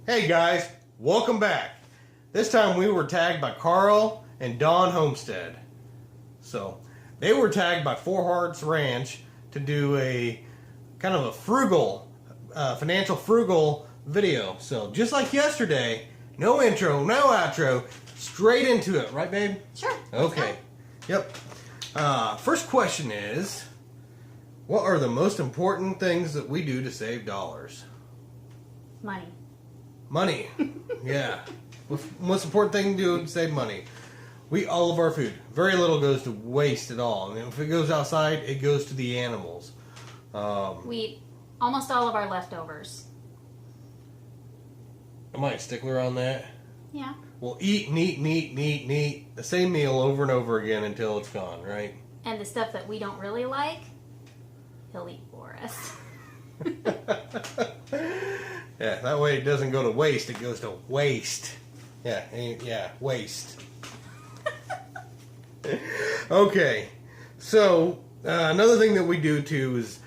Hey guys, welcome back. This time we were tagged by Carl and Don Homestead. So they were tagged by Four Hearts Ranch to do a kind of a frugal, financial frugal video. So just like yesterday, no intro, no outro, straight into it, right babe? Sure. Okay. Yep. First question is, what are the most important things that we do to save dollars? Money. Money. Yeah. Most important thing to do is save money. We eat all of our food. Very little goes to waste at all. And if it goes outside, it goes to the animals. We eat almost all of our leftovers. Am I a stickler on that? Yeah. We'll eat and eat and eat and eat and eat the same meal over and over again until it's gone, right? And the stuff that we don't really like, he'll eat for us. Yeah, that way it doesn't go to waste, it goes to waste. Yeah, waste. Okay, so another thing that we do too is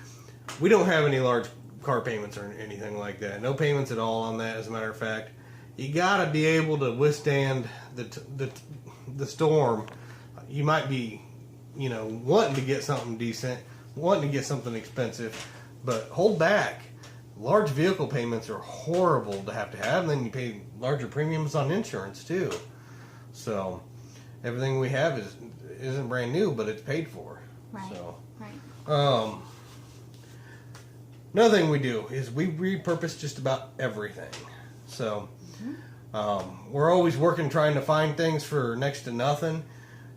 we don't have any large car payments or anything like that. No payments at all on that, as a matter of fact. You gotta be able to withstand the storm. You might be, wanting to get something decent, wanting to get something expensive, but hold back. Large vehicle payments are horrible to have, and then you pay larger premiums on insurance too. So everything we have isn't brand new, but it's paid for. Right. So, right. Another thing we do is we repurpose just about everything. So we're always working, trying to find things for next to nothing.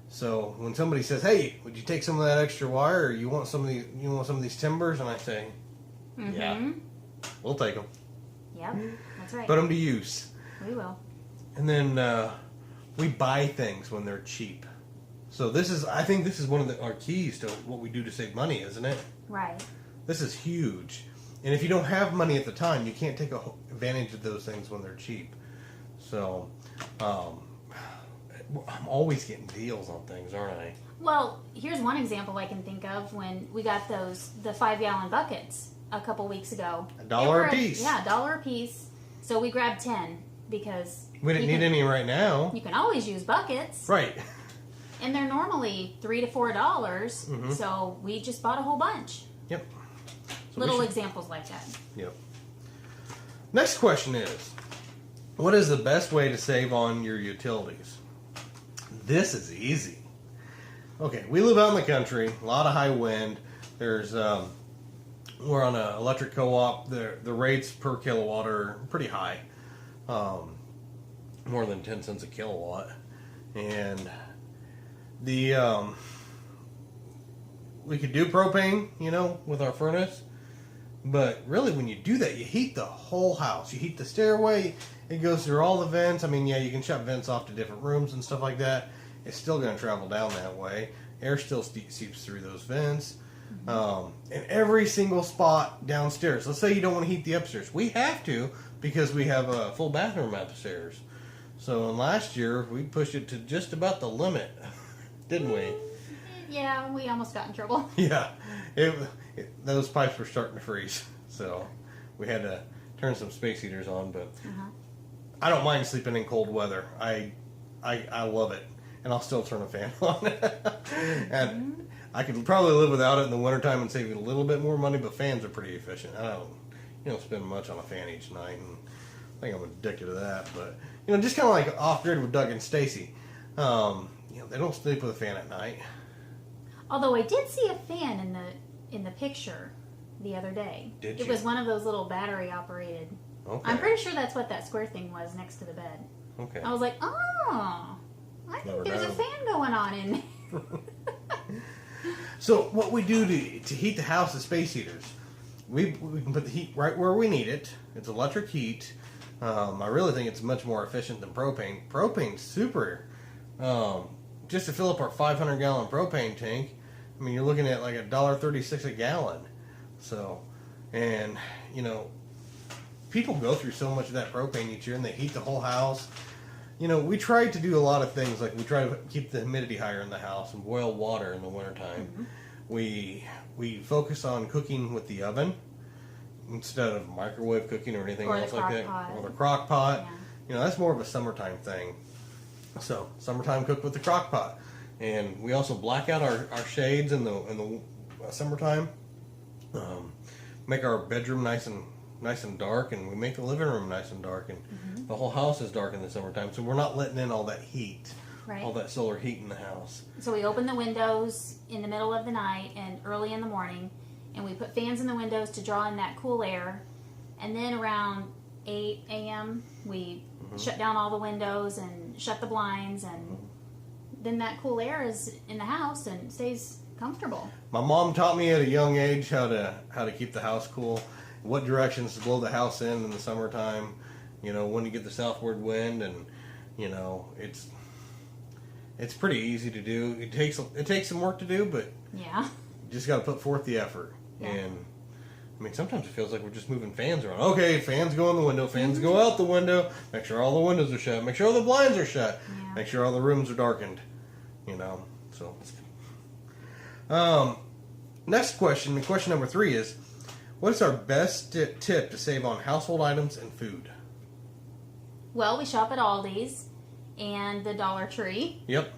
So when somebody says, "Hey, would you take some of that extra wire, or you want some of these timbers?" and I say, "Yeah, we'll take them. Yep, that's right. Put them to use." We will. And then we buy things when they're cheap. So I think this is one of our keys to what we do to save money, isn't it? Right. This is huge. And if you don't have money at the time, you can't take advantage of those things when they're cheap. So I'm always getting deals on things, aren't I? Well, here's one example I can think of when we got the 5-gallon buckets a couple weeks ago. $1 a piece. Yeah, $1 a piece. So we grabbed 10 because We didn't need any right now. You can always use buckets. Right. And they're normally $3 to $4, so we just bought a whole bunch. Yep. So Little examples like that. Yep. Next question is, what is the best way to save on your utilities? This is easy. Okay, we live out in the country, a lot of high wind. There's we're on an electric co-op. The rates per kilowatt are pretty high, more than 10 cents a kilowatt, and we could do propane, with our furnace. But really, when you do that, you heat the whole house. You heat the stairway. It goes through all the vents. I mean, yeah, you can shut vents off to different rooms and stuff like that. It's still going to travel down that way. Air still seeps through those vents. And every single spot downstairs. Let's say you don't want to heat the upstairs. We have to because we have a full bathroom upstairs. So last year, we pushed it to just about the limit, didn't we? Yeah, we almost got in trouble. Yeah, those pipes were starting to freeze, so we had to turn some space heaters on. But I don't mind sleeping in cold weather. I love it, and I'll still turn a fan on. And I could probably live without it in the wintertime and save a little bit more money. But fans are pretty efficient. I don't spend much on a fan each night, and I think I'm addicted to that. But just kind of like off grid with Doug and Stacy. They don't sleep with a fan at night. Although I did see a fan in the picture the other day. Did you? It was one of those little battery operated. Okay. I'm pretty sure that's what that square thing was next to the bed. Okay. I was like, oh, I think there's a fan going on in there. So what we do to heat the house is space heaters. We can put the heat right where we need it. It's electric heat. I really think it's much more efficient than propane. Propane's super. Just to fill up our 500-gallon propane tank, I mean, you're looking at like $1.36 a gallon. So, and people go through so much of that propane each year, and they heat the whole house. We try to do a lot of things, like we try to keep the humidity higher in the house and boil water in the wintertime. We focus on cooking with the oven. instead of microwave cooking or anything Or else the like crock that. pot. Or the crock pot. Yeah. You know, that's more of a summertime thing. So, summertime cook with the crock pot. And we also black out our shades in the summertime. Make our bedroom nice and dark, and we make the living room nice and dark, and the whole house is dark in the summertime. So we're not letting in all that heat, Right. all that solar heat in the house. So we open the windows in the middle of the night and early in the morning, and we put fans in the windows to draw in that cool air. And then around 8 a.m. we shut down all the windows and shut the blinds, and then that cool air is in the house and stays comfortable. My mom taught me at a young age how to keep the house cool, what directions to blow the house in the summertime. You know, when you get the southward wind, and you know it's pretty easy to do. It takes some work to do, but Yeah. you just got to put forth the effort. Yeah. And I mean, sometimes it feels like we're just moving fans around. Okay, fans go in the window, fans go out the window. Make sure all the windows are shut. Make sure all the blinds are shut. Yeah. Make sure all the rooms are darkened. You know, so. Next question number 3 is, what is our best tip to save on household items and food? Well, we shop at Aldi's and the Dollar Tree. Yep.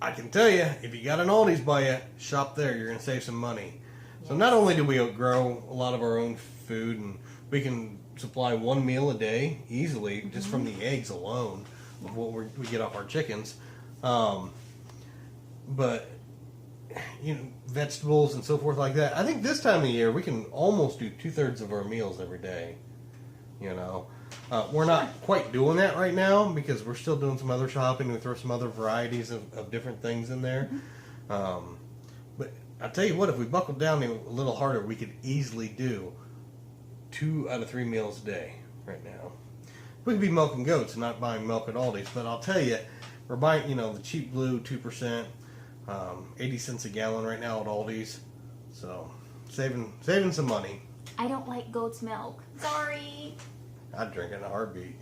I can tell you, if you got an Aldi's by you, shop there. You're going to save some money. So not only do we grow a lot of our own food, and we can supply one meal a day easily just from the eggs alone of what we get off our chickens, but you know, vegetables and so forth like that. I think this time of year we can almost do 2/3 of our meals every day. You know, we're not quite doing that right now because we're still doing some other shopping. We throw some other varieties of different things in there. But I tell you what, if we buckled down a little harder, we could easily do 2 out of 3 meals a day right now. We could be milking goats and not buying milk at Aldi's, but I'll tell you, we're buying, you know, the cheap blue 2%, 80 cents a gallon right now at Aldi's. So saving some money. I don't like goat's milk. Sorry. I'd drink it in a heartbeat.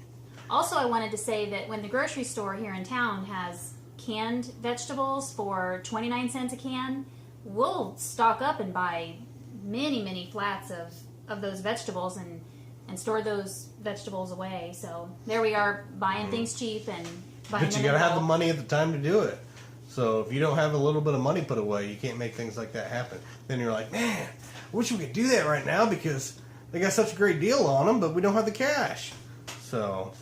Also, I wanted to say that when the grocery store here in town has canned vegetables for 29 cents a can, we'll stock up and buy many flats of those vegetables and store those vegetables away. So there we are, buying things cheap and buying But you them got to in have the bulk. money at the time to do it. So if you don't have a little bit of money put away, you can't make things like that happen. Then you're like, man, I wish we could do that right now because they got such a great deal on them, but we don't have the cash. So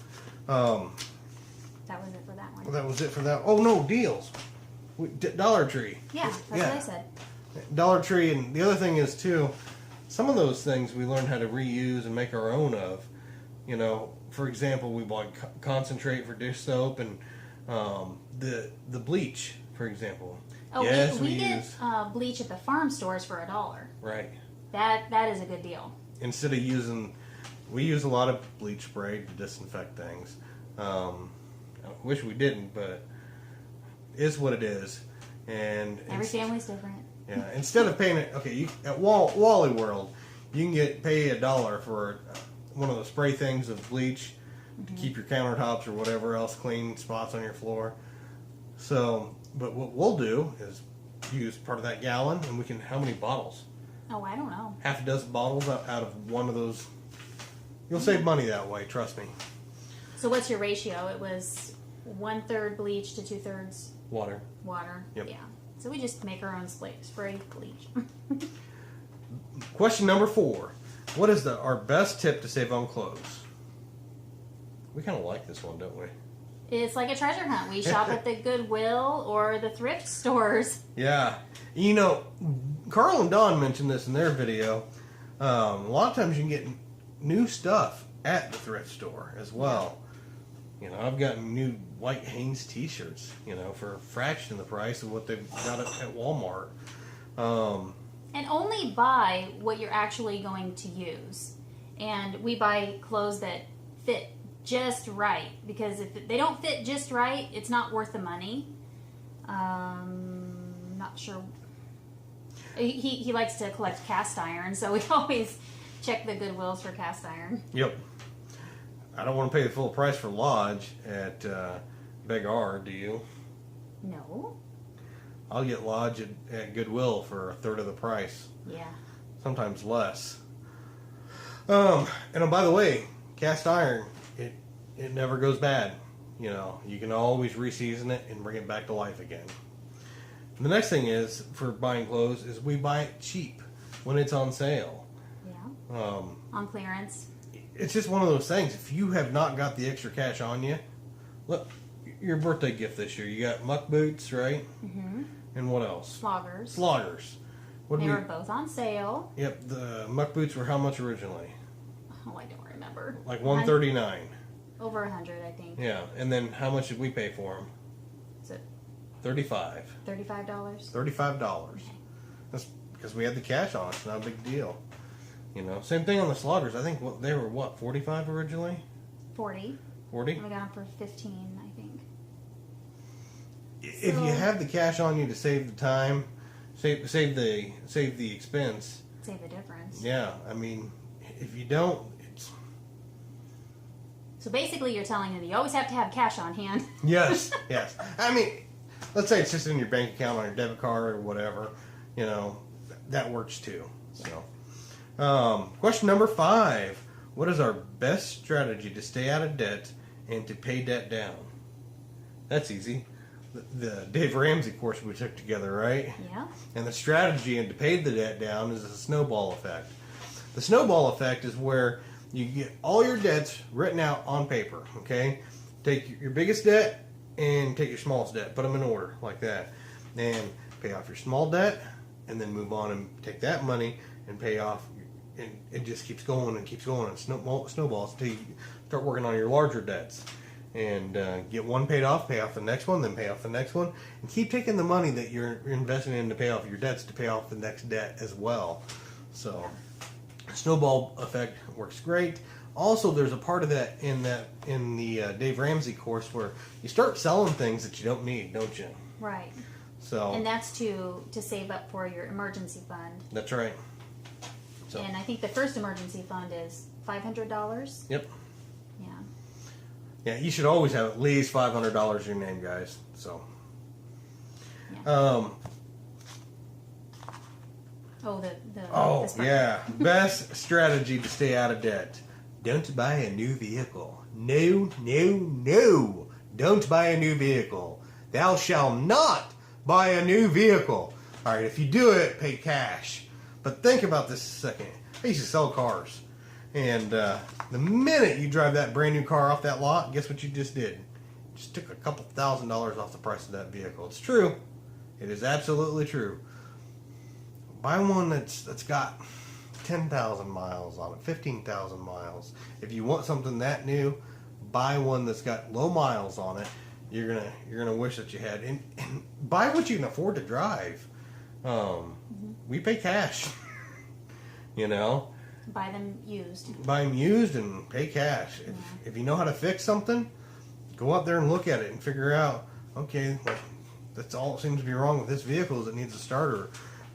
That was it for that one. that was it for that. Oh no, deals. Dollar Tree. Yeah, that's what I said. Dollar Tree, and the other thing is too, some of those things we learn how to reuse and make our own of. You know, for example, we bought concentrate for dish soap and the bleach, for example. Oh, yes, we get use bleach at the farm stores for $1. right. That is a good deal. Instead of we use a lot of bleach spray to disinfect things. I wish we didn't, but it's what it is. And Every family's different. yeah, instead of paying it, okay, at Wally World, you can pay $1 for one of the spray things of bleach to keep your countertops or whatever else clean, spots on your floor. So, but what we'll do is use part of that gallon, and we can, how many bottles? Oh, I don't know. Half a dozen bottles out of one of those. You'll save money that way, trust me. So what's your ratio? It was 1/3 bleach to 2/3 Water. water. Yep. Yeah. So we just make our own spray bleach. Question number 4. What is our best tip to save on clothes? We kind of like this one, don't we? It's like a treasure hunt. We shop at the Goodwill or the thrift stores. Yeah. You know, Carl and Don mentioned this in their video. A lot of times you can get new stuff at the thrift store as well. You know, I've gotten new white Hanes t-shirts, you know, for a fraction of the price of what they've got at Walmart. And only buy what you're actually going to use. And we buy clothes that fit just right, because if they don't fit just right, it's not worth the money. Not sure. He likes to collect cast iron, so we always check the Goodwills for cast iron. Yep. I don't want to pay the full price for Lodge at Big R, do you? No. I'll get Lodge at Goodwill for 1/3 of the price. Yeah. Sometimes less. And by the way, cast iron, it never goes bad. You know, you can always reseason it and bring it back to life again. The next thing is, for buying clothes, is we buy it cheap when it's on sale. Yeah. On clearance. It's just one of those things. If you have not got the extra cash on you, look, your birthday gift this year, you got muck boots, right? Mm-hmm. And what else? Sloggers. Sloggers. They were both on sale. Yep, the muck boots were how much originally? Oh, I don't remember. Like $139. Over 100, I think. Yeah, and then how much did we pay for them? Is it $35. $35? $35. Okay. That's because we had the cash on us. Not a big deal. You know, same thing on the sloggers. I think they were what, $45 originally? 40. 40? And we got them for 15, I think. If you have the cash on you to save the time, save the expense. Save the difference. Yeah, I mean, if you don't, it's. So basically, you're telling them you always have to have cash on hand. Yes, yes. I mean, let's say it's just in your bank account on your debit card or whatever. You know, that works too. So, question number 5: what is our best strategy to stay out of debt and to pay debt down? That's easy. The Dave Ramsey course we took together, right? Yeah. And the strategy and to pay the debt down is a snowball effect. The snowball effect is where you get all your debts written out on paper, okay? Take your biggest debt and take your smallest debt. Put them in order like that. And pay off your small debt and then move on and take that money and pay off. And it just keeps going and keeps going and snowballs until you start working on your larger debts. And get one paid off, pay off the next one, then pay off the next one. And keep taking the money that you're investing in to pay off your debts to pay off the next debt as well. So, snowball effect works great. Also, there's a part of that in the Dave Ramsey course where you start selling things that you don't need, don't you? Right. So. And that's to save up for your emergency fund. That's right. So. And I think the first emergency fund is $500. Yep. Yeah. Yeah, you should always have at least $500 in your name, guys. So. Yeah. Yeah. Best strategy to stay out of debt. Don't buy a new vehicle. No, no, no. Don't buy a new vehicle. Thou shalt not buy a new vehicle. All right, if you do it, pay cash. But think about this a second. I used to sell cars. And the minute you drive that brand new car off that lot, guess what you just did? Just took a couple $1,000s off the price of that vehicle. It's true. It is absolutely true. Buy one that's got 10,000 miles on it, 15,000 miles. If you want something that new, buy one that's got low miles on it. You're gonna wish that you had. And buy what you can afford to drive. We pay cash. You know. Buy them used. Buy them used and pay cash. If you know how to fix something, go out there and look at it and figure out, okay, that's all that seems to be wrong with this vehicle is it needs a starter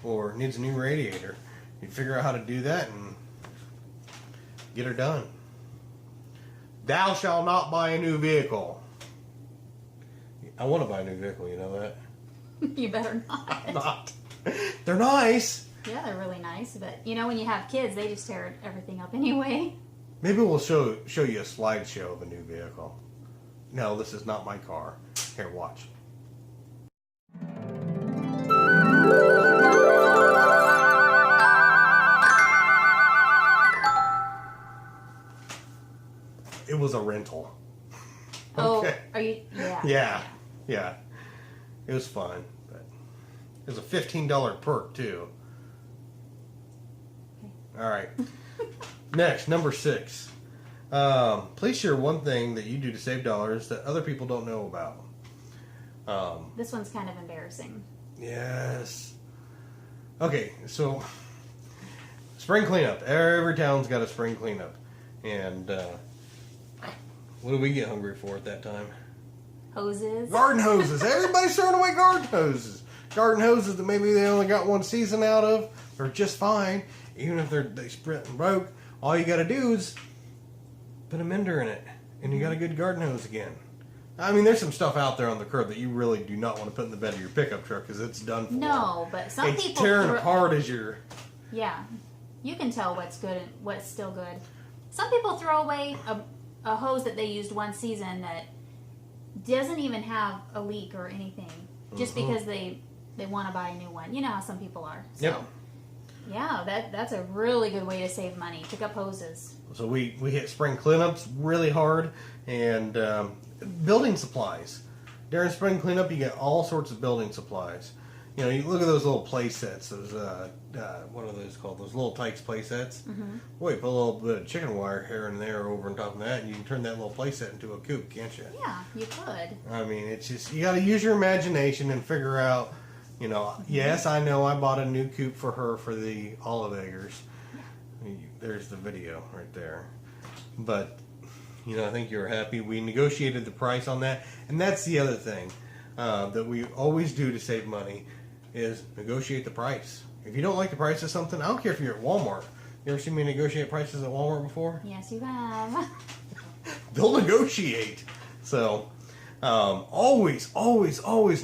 or needs a new radiator. You figure out how to do that and get her done. Thou shalt not buy a new vehicle. I want to buy a new vehicle, you know that? You better not. I'm not. They're nice. Yeah, they're really nice, but you know when you have kids, they just tear everything up anyway. Maybe we'll show you a slideshow of a new vehicle. No, this is not my car. Here, watch. It was a rental. Okay. Oh, are you? Yeah. Yeah. It was fun, but it was a $15 perk too. All right. Next, number 6. Please share one thing that you do to save dollars that other people don't know about. This one's kind of embarrassing. Yes. Okay, so spring cleanup. Every town's got a spring cleanup. And what do we get hungry for at that time? Hoses. Garden hoses. Everybody's throwing away garden hoses. Garden hoses that maybe they only got one season out of. They're just fine. Even if they split and broke, all you got to do is put a mender in it, and you got a good garden hose again. I mean, there's some stuff out there on the curb that you really do not want to put in the bed of your pickup truck because it's done for. No, but some it's people tearing apart as you're. Yeah, You can tell what's good and what's still good. Some people throw away a hose that they used one season that doesn't even have a leak or anything, just because they want to buy a new one. You know how some people are. So, yep. Yeah, that's a really good way to save money. Pick up hoses. So we hit spring cleanups really hard, and building supplies. During spring cleanup, you get all sorts of building supplies. You know, you look at those little play sets. Those what are those called? Those little Tykes play sets. Mm-hmm. Boy, put a little bit of chicken wire here and there over on top of that, and you can turn that little play set into a coop, can't you? Yeah, you could. I mean, it's just, you got to use your imagination and figure out. You know, yes, I know I bought a new coop for her for the olive eggers. Yeah. There's the video right there. But, you know, I think you're happy. We negotiated the price on that. And that's the other thing that we always do to save money is negotiate the price. If you don't like the price of something, I don't care if you're at Walmart. You ever seen me negotiate prices at Walmart before? Yes, you have. They'll negotiate. So, always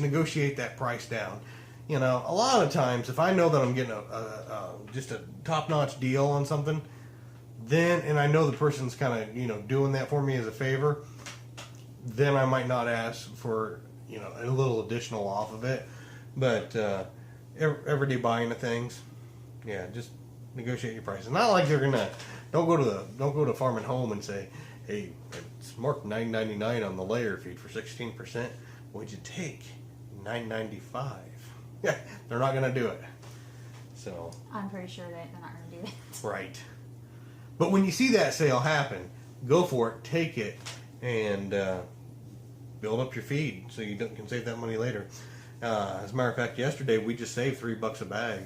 negotiate that price down. You know, a lot of times, if I know that I'm getting just a top-notch deal on something, then, and I know the person's kind of, you know, doing that for me as a favor, then I might not ask for, you know, a little additional off of it. But everyday buying of things, yeah, just negotiate your prices. Not like they're gonna don't go to Farm and Home and say, hey, it's marked $9.99 on the layer feed for 16%. What'd you take? $9.95. Yeah, they're not going to do it. So I'm pretty sure that they're not going to do it. Right. But when you see that sale happen, go for it, take it, and build up your feed so you can save that money later. As a matter of fact, yesterday we just saved $3 a bag,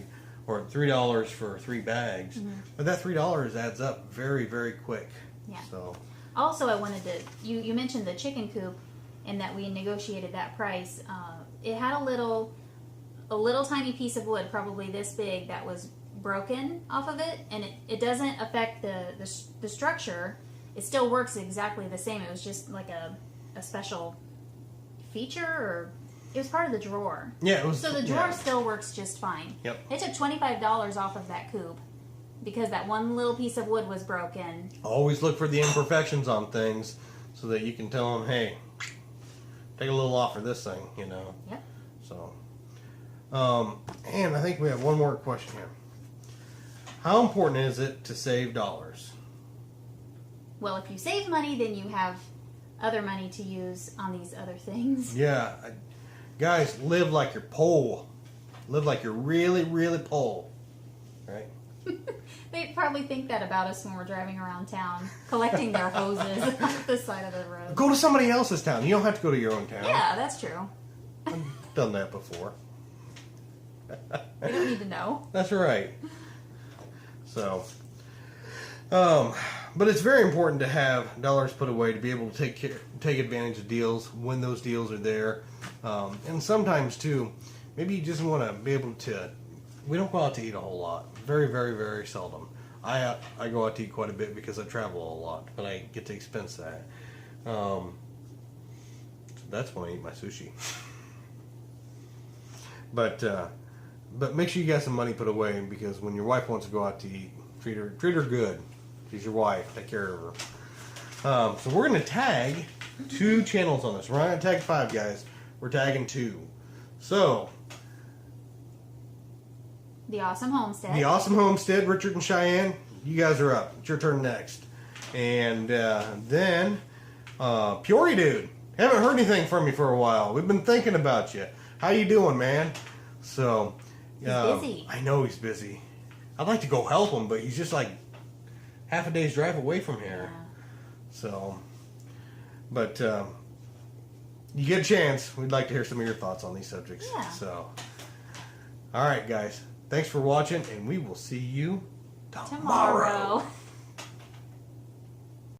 or $3 for 3 bags. Mm-hmm. But that $3 adds up very, very quick. Yeah. So. Also, I wanted to. You mentioned the chicken coop, and that we negotiated that price. It had a little tiny piece of wood, probably this big, that was broken off of it, and it doesn't affect the structure. It still works exactly the same. It was just like a special feature, or it was part of the drawer. Yeah, it was. So the drawer still works just fine. Yep. They took $25 off of that coop because that one little piece of wood was broken. Always look for the imperfections on things so that you can tell them, hey, take a little off for this thing, you know. Yep. So. And I think we have one more question here. How important is it to save dollars? Well, if you save money, then you have other money to use on these other things. Yeah. Guys, live like you're poor. Live like you're really, really poor. Right? They probably think that about us when we're driving around town, collecting their hoses off the side of the road. Go to somebody else's town. You don't have to go to your own town. Yeah, that's true. I've done that before. We don't need to know. That's right. So, but it's very important to have dollars put away to be able to take advantage of deals when those deals are there. And sometimes too, maybe you just want to be able to. We don't go out to eat a whole lot. Very, very, very seldom. I go out to eat quite a bit because I travel a lot, but I get to expense that. So that's when I eat my sushi. But make sure you got some money put away, because when your wife wants to go out to eat, treat her good. She's your wife. Take care of her. So we're going to tag 2 channels on this. We're not going to tag 5, guys. We're tagging 2. So the Awesome Homestead. The Awesome Homestead, Richard and Cheyenne, you guys are up. It's your turn next. And then Peoria Dude. Haven't heard anything from you for a while. We've been thinking about you. How you doing, man? So he's busy. I know he's busy. I'd like to go help him, but he's just like half a day's drive away from here. Yeah. So, but you get a chance, we'd like to hear some of your thoughts on these subjects. Yeah. So, all right, guys. Thanks for watching, and we will see you tomorrow.